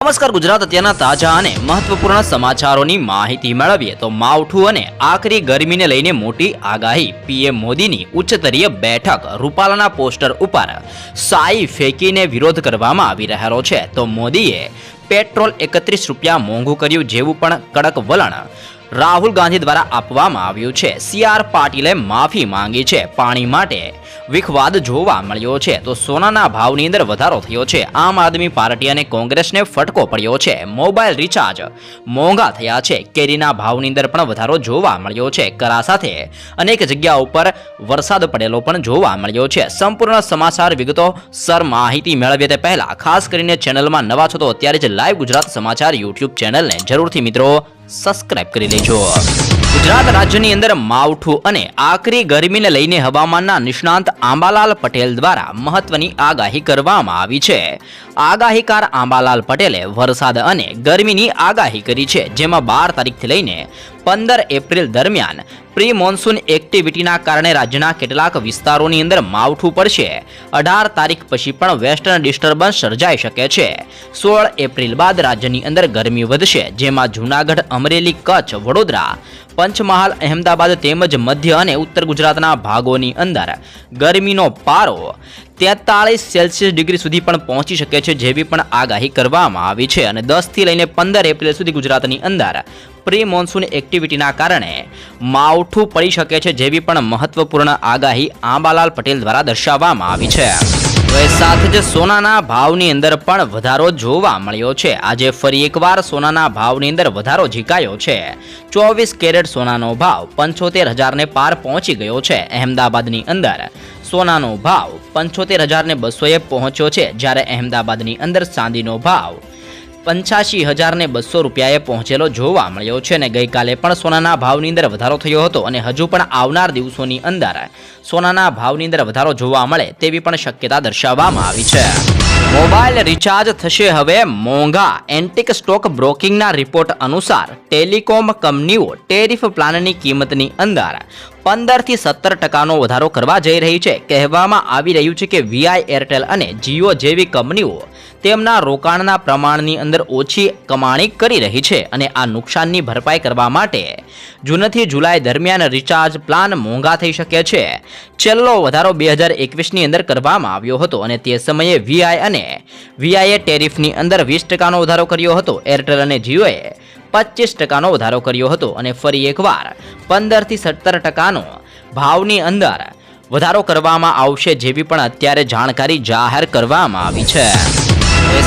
નમસ્કાર ગુજરાત અત્યારના તાજા અને મહત્વપૂર્ણ સમાચારોની માહિતી મેળવીએ તો માવઠું અને આકરી ગરમીને લઈને મોટી આગાહી પીએમ મોદીની ઉચ્ચસ્તરીય બેઠક રૂપાલાના પોસ્ટર ઉપર સાઈ ફેંકીને વિરોધ કરવામાં આવી રહેલો છે તો મોદીએ પેટ્રોલ 31 રૂપિયા મોંઘું કર્યું જેવું પણ કડક વલણ રાહુલ ગાંધી દ્વારા આપવામાં આવ્યું છે। સીઆર પાટીલે માફી માંગી છે। પાણી માટે વિખવાદ જોવા મળ્યો છે તો સોનાના ભાવની અંદર વધારો થયો છે। આમ આદમી પાર્ટી અને કોંગ્રેસને ફટકો પડ્યો છે। મોબાઈલ રિચાર્જ મોંઘા થયા છે। કેરીના ભાવની અંદર પણ વધારો જોવા મળ્યો છે। કરા સાથે અનેક જગ્યાઓ પર વરસાદ પડેલો પણ જોવા મળ્યો છે। સંપૂર્ણ સમાચાર વિગતો સર માહિતી મેળવીએ તે પહેલા ખાસ કરીને ચેનલમાં નવા છો તો અત્યારે જ લાઈવ ગુજરાત સમાચાર યુટ્યુબ ચેનલને જરૂરથી મિત્રો સબસ્ક્રાઇબ કરી લેજો। ગુજરાત રાજ્યની અંદર માવઠું અને આકરી ગરમીને લઈને હવામાનના નિષ્ણાંત આંબાલાલ પટેલ દ્વારા મહત્વની આગાહી કરવામાં આવી છે। આગાહીકાર આંબાલાલ પટેલે વરસાદ અને ગરમીની આગાહી કરી છે જેમાં 12 તારીખથી લઈને 15 એપ્રિલ દરમિયાન પ્રી મોન્સૂન એક્ટિવિટીના કારણે રાજ્યના કેટલાક વિસ્તારોની અંદર માવઠું પડશે। 18 તારીખ પછી પણ વેસ્ટર્ન ડિસ્ટર્બન્સ સર્જાઈ શકે છે। 16 એપ્રિલ બાદ રાજ્યની અંદર ગરમી વધશે જેમાં જૂનાગઢ અમરેલી કચ્છ વડોદરા પંચમહાલ અહેમદાબાદ તેમજ મધ્ય અને ઉત્તર ગુજરાતના ભાગોની અંદર ગરમીનો પારો 43 સેલ્સિયસ ડિગ્રી સુધી પણ પહોંચી શકે છે જેવી પણ આગાહી કરવામાં આવી છે। અને 10 થી લઈને 15 એપ્રિલ સુધી ગુજરાતની અંદર પ્રી મોન્સૂન એક્ટિવિટીના કારણે માવઠું પડી શકે છે જેવી પણ મહત્વપૂર્ણ આગાહી આંબાલાલ પટેલ દ્વારા દર્શાવવામાં આવી છે। સાથે જ સોનાના ભાવની અંદર પણ વધારો જોવા મળ્યો છે। આજે ફરી એકવાર સોનાના ભાવની અંદર વધારો ઝીકાયો છે। 24 કેરેટ સોનાનો ભાવ 75,000 ને પાર પહોંચી ગયો છે। અહેમદાબાદની અંદર સોનાનો ભાવ 75,200 પહોંચ્યો છે જ્યારે અહેમદાબાદની અંદર ચાંદીનો ભાવ 85,200 રૂપિયાએ પહોંચેલો જોવા મળ્યો છે। અને ગઈકાલે પણ સોનાના ભાવની અંદર વધારો થયો હતો અને હજુ પણ આવનાર દિવસોની અંદર સોનાના ભાવની અંદર વધારો જોવા મળે તેવી પણ શક્યતા દર્શાવવામાં આવી છે। મોબાઈલ રિચાર્જ થશે હવે મોંઘા। એન્ટિક સ્ટોક બ્રોકિંગના રિપોર્ટ અનુસાર ટેલિકોમ કંપનીઓ ટેરિફ પ્લાનની કિંમતની અંદર 15 થી 17% વધારો કરવા જઈ રહી છે। કહેવામાં આવી રહ્યું છે કે વીઆઈ એરટેલ અને જીઓ જેવી કંપનીઓ તેમના રોકાણના પ્રમાણની અંદર ઓછી કમાણી કરી રહી છે અને આ નુકસાનની ભરપાઈ કરવા માટે જૂનથી જુલાઈ દરમિયાન રિચાર્જ પ્લાન મોંઘા થઈ શકે છે। છેલ્લો વધારો 2021ની અંદર કરવામાં આવ્યો હતો અને તે સમયે વીઆઈ અને વીઆઈએ ટેરિફની અંદર 20%નો વધારો કર્યો હતો। એરટેલ અને જીઓએ 25%નો વધારો કર્યો હતો અને ફરી એકવાર 15 થી 17%નો ભાવની અંદર વધારો કરવામાં આવશે જેવી પણ અત્યારે જાણકારી જાહેર કરવામાં આવી છે।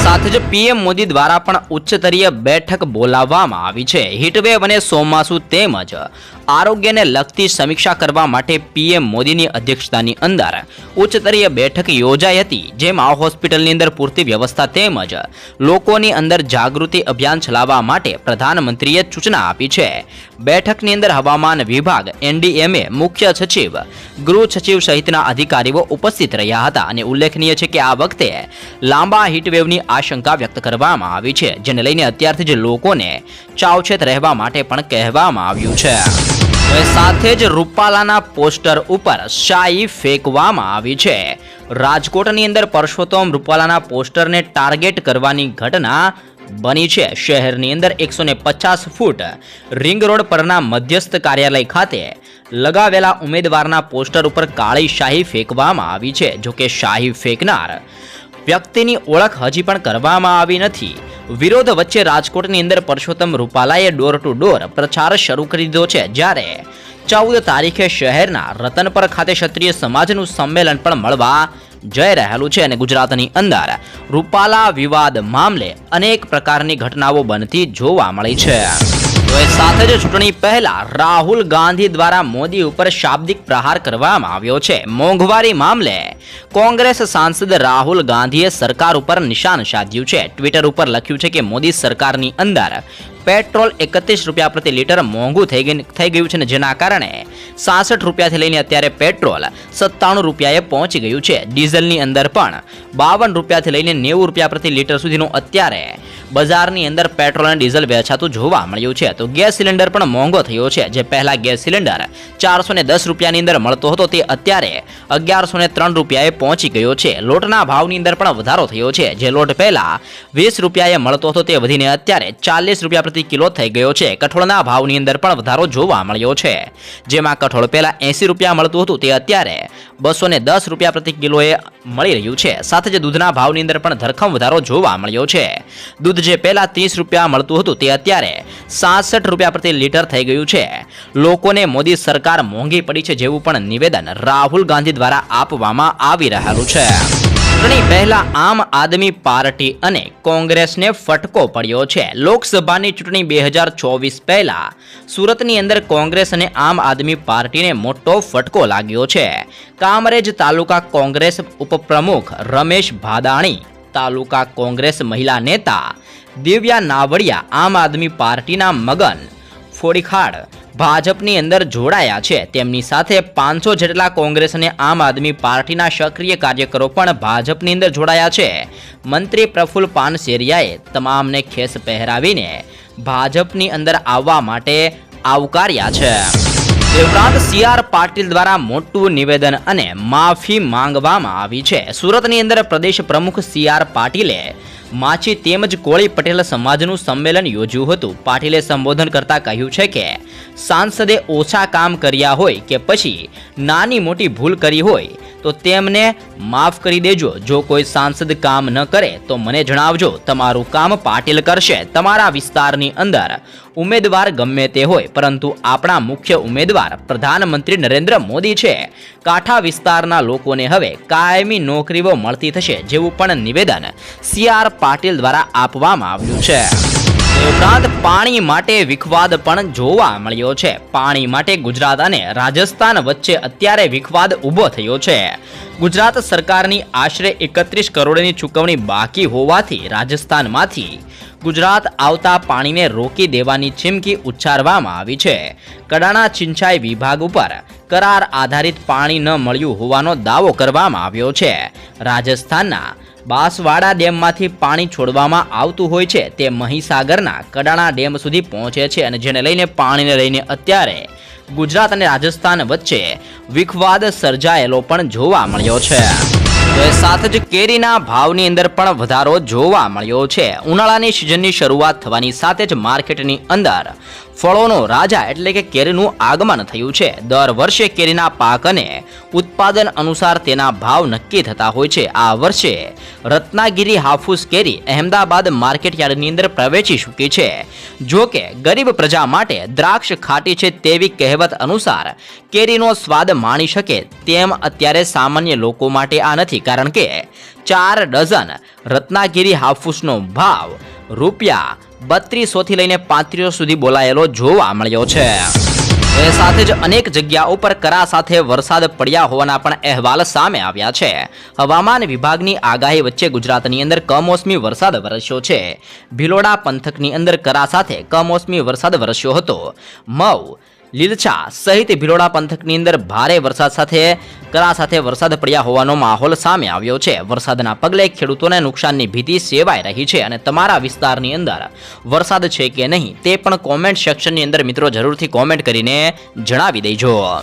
સાથે જ પીએમ મોદી દ્વારા પણ ઉચ્ચસ્તરીય બેઠક બોલાવવામાં આવી છે। હીટવેવ અને ચોમાસુ તેમજ આરોગ્યને લગતી સમીક્ષા કરવા માટે પીએમ મોદીની અધ્યક્ષતાની અંદર ઉચ્ચસ્તરીય બેઠક યોજાઈ હતી જેમાં હોસ્પિટલની અંદર પૂરતી વ્યવસ્થા તેમજ લોકોની અંદર જાગૃતિ અભિયાન ચલાવવા માટે પ્રધાનમંત્રીએ સૂચના આપી છે। બેઠકની અંદર હવામાન વિભાગ એનડીએમએ મુખ્ય સચિવ ગૃહ સચિવ સહિતના અધિકારીઓ ઉપસ્થિત રહ્યા હતા અને ઉલ્લેખનીય છે કે આ વખતે લાંબા હીટવેવની આશંકા વ્યક્ત કરવામાં આવી છે જેને લઈને અત્યારથી જ લોકોને સાવચેત રહેવા માટે પણ કહેવામાં આવ્યું છે। સાથે જ રૂપાલાના પોસ્ટર ઉપર શાઈ ફેંકવામાં આવી છે। રાજકોટની અંદર પરસોત્તમ રૂપાલાના પોસ્ટરને ટાર્ગેટ કરવાની ઘટના બની છે। શહેરની અંદર 150 ફૂટ રિંગ રોડ પરના મધ્યસ્થ કાર્યાલય ખાતે લગાવેલા ઉમેદવારના પોસ્ટર ઉપર કાળી શાહી ફેંકવામાં આવી છે। જોકે શાહી ફેંકનાર વ્યક્તિની ઓળખ હજી પણ કરવામાં આવી નથી। વિરોધ વચ્ચે રાજકોટની અંદર પરસોત્તમ રૂપાલાએ ડોર ટુ ડોર પ્રચાર શરૂ કરી દીધો છે જ્યારે 14 તારીખે શહેરના રતનપર ખાતે ક્ષત્રિય સમાજનું સંમેલન પણ મળવા જઈ રહેલું છે અને ગુજરાતની અંદર રૂપાલા વિવાદ મામલે અનેક પ્રકારની ઘટનાઓ બનતી જોવા મળી છે। સાથે જ ચૂંટણી પહેલા રાહુલ ગાંધી દ્વારા મોદી ઉપર શાબ્દિક પ્રહાર કરવામાં આવ્યો છે। મોંઘવારી મામલે કોંગ્રેસ સાંસદ રાહુલ ગાંધીએ સરકાર ઉપર નિશાન સાધ્યું છે। ટ્વિટર ઉપર લખ્યું છે કે મોદી સરકારની અંદર પેટ્રોલ 31 રૂપિયા પ્રતિ લીટર મોંઘું થઈ ગયું છે ને જેના કારણે 66 રૂપિયાથી લઈને અત્યારે પેટ્રોલ 97 રૂપિયાએ પહોંચી ગયું છે। ડીઝલની અંદર પણ 52 રૂપિયાથી લઈને 90 રૂપિયા પ્રતિ લીટર સુધીનું અત્યારે બજારની અંદર પેટ્રોલ અને ડીઝલ વેચાતું જોવા મળ્યું છે। તો ગેસ સિલિન્ડર પણ મોંઘો થયો છે। જે પહેલા ગેસ સિલિન્ડર 410 રૂપિયાની અંદર મળતો હતો તે અત્યારે 1103 રૂપિયાએ પહોંચી ગયો છે. લોટના ભાવની અંદર પણ વધારો થયો છે. જે લોટ પહેલા 20 રૂપિયાએ મળતો હતો તે વધીને અત્યારે 40 રૂપિયા પ્રતિ કિલો થઈ ગયો છે. કઠોળના ભાવની અંદર પણ વધારો જોવા મળ્યો છે. જેમાં કઠોળ પહેલા 80 રૂપિયા મળતું હતું તે અત્યારે 210 રૂપિયા પ્રતિ કિલોએ મળી રહ્યું છે. સાથે જ દૂધના ભાવની અંદર પણ ધરખમ વધારો જોવા મળ્યો છે. દૂધ જે પહેલા 30 રૂપિયા મળતું હતું તે અત્યારે 66 રૂપિયા પ્રતિ લીટર થઈ ગયું છે. લોકોને મોદી સરકાર મોંઘી પડી છે જેવું પણ નિવેદન રાહુલ ગાંધી દ્વારા આપવામાં આવી રહેલું છે. ચૂંટણી પહેલા આમ આદમી પાર્ટી અને કોંગ્રેસને ફટકો પડ્યો છે. લોકસભાની ચૂંટણી 2024 પહેલા સુરતની અંદર કોંગ્રેસ અને આમ આદમી પાર્ટીને મોટો ફટકો લાગ્યો છે. કામરેજ તાલુકા કોંગ્રેસ ઉપપ્રમુખ રમેશ ભાદાણી, તાલુકા કોંગ્રેસ મહિલા નેતા દિવ્યા નાવડિયા આમ આદમી પાર્ટીના મગન ફોડીખાડ ભાજપની અંદર જોડાયા છે. તેમની સાથે 500 જેટલા કોંગ્રેસ અને આમ આદમી પાર્ટીના સક્રિય કાર્યકરો પણ ભાજપની અંદર જોડાયા છે. મંત્રી પ્રફુલ્લ પાનસેરિયાએ તમામને ખેસ પહેરાવીને ભાજપની અંદર આવવા માટે આવકાર્યા છે. તે ઉપરાંત CR પાટીલ દ્વારા મોટું નિવેદન અને માફી માંગવામાં આવી છે. સુરતની અંદર પ્રદેશ પ્રમુખ CR પાટીલે માછી તેમજ કોળી પટેલ સમાજનું સંમેલન યોજ્યું હતું. પાટીલે સંબોધન કરતા કહ્યું છે કે સાંસદે ઓછા કામ કર્યા હોય કે પછી નાની મોટી ભૂલ કરી હોય તો તેમને માફ કરી દેજો. જો કોઈ સાંસદ કામ ન કરે તો મને જણાવજો, તમારું કામ પાટીલ કરશે. તમારા વિસ્તારની અંદર ઉમેદવાર ગમે તે હોય, પરંતુ આપણા મુખ્ય ઉમેદવાર પ્રધાનમંત્રી નરેન્દ્ર મોદી છે. કાંઠા વિસ્તારના લોકોને હવે કાયમી નોકરીઓ મળતી થશે જેવું પણ નિવેદન CR પાટીલ દ્વારા આપવામાં આવ્યું છે. તે ઉપરાંત પાણી માટે વિખવાદ પણ જોવા મળ્યો છે. પાણી માટે ગુજરાત અને રાજસ્થાન વચ્ચે અત્યારે વિખવાદ ઊભો થયો છે. ગુજરાત સરકારની આશરે 31 કરોડની ચૂકવણી બાકી હોવાથી રાજસ્થાનમાંથી ગુજરાત આવતા પાણીને રોકી દેવાની ચીમકી ઉચ્ચારવામાં આવી છે. કડાણા સિંચાઈ વિભાગ ઉપર કરાર આધારિત પાણી ન મળ્યું હોવાનો દાવો કરવામાં આવ્યો છે. રાજસ્થાનના બાંસવાડા ડેમમાંથી પાણી છોડવામાં આવતું હોય છે તે મહીસાગરના કડાણા ડેમ સુધી પહોંચે છે અને જેને લઈને પાણીને લઈને અત્યારે ગુજરાત અને રાજસ્થાન વચ્ચે વિખવાદ સર્જાયેલો પણ જોવા મળ્યો છે. તો એ સાથે જ કેરીના ભાવની અંદર પણ વધારો જોવા મળ્યો છે. ઉનાળાની સિઝનની શરૂઆત થવાની સાથે જ માર્કેટની અંદર ફળોનો રાજા એટલે કે કેરીનું આગમન થયું છે. દર વર્ષે કેરીના પાક અને ઉત્પાદન અનુસાર તેના ભાવ નક્કી થતા હોય છે. આ વર્ષે રત્નાગીરી હાફૂસ કેરી અહેમદાબાદ માર્કેટ યાર્ડની અંદર પ્રવેશી ચૂકી છે. જો કે ગરીબ પ્રજા માટે દ્રાક્ષ ખાટી છે તેવી કહેવત અનુસાર કેરીનો સ્વાદ માણી શકે તેમ અત્યારે સામાન્ય લોકો માટે આ નથી, કારણ કે 4 ડઝન રત્નાગીરી હાફૂસનો ભાવ રૂપિયા 3200 થી લઈને 3500 સુધી બોલાયેલો જોવા મળ્યો છે. એ સાથે જ અનેક જગ્યાઓ પર કરા સાથે વરસાદ પડ્યા હોવાના પણ અહેવાલ સામે આવ્યા છે. હવામાન વિભાગની આગાહી વચ્ચે ગુજરાતની અંદર કમોસમી વરસાદ વરસ્યો છે. ભિલોડા પંથકની અંદર કરા સાથે કમોસમી વરસાદ વરસ્યો હતો. મવ, લીલછા સહિત ભિલોડા પંથકની અંદર ભારે વરસાદ સાથે કરા સાથે વરસાદ પડ્યા હોવાનો માહોલ સામે આવ્યો છે. વરસાદના પગલે ખેડૂતોને નુકસાનની ભીતિ સેવાઈ રહી છે અને તમારા વિસ્તારની અંદર વરસાદ છે કે નહીં તે પણ કોમેન્ટ સેક્શનની અંદર મિત્રો જરૂરથી કોમેન્ટ કરીને જણાવી દેજો.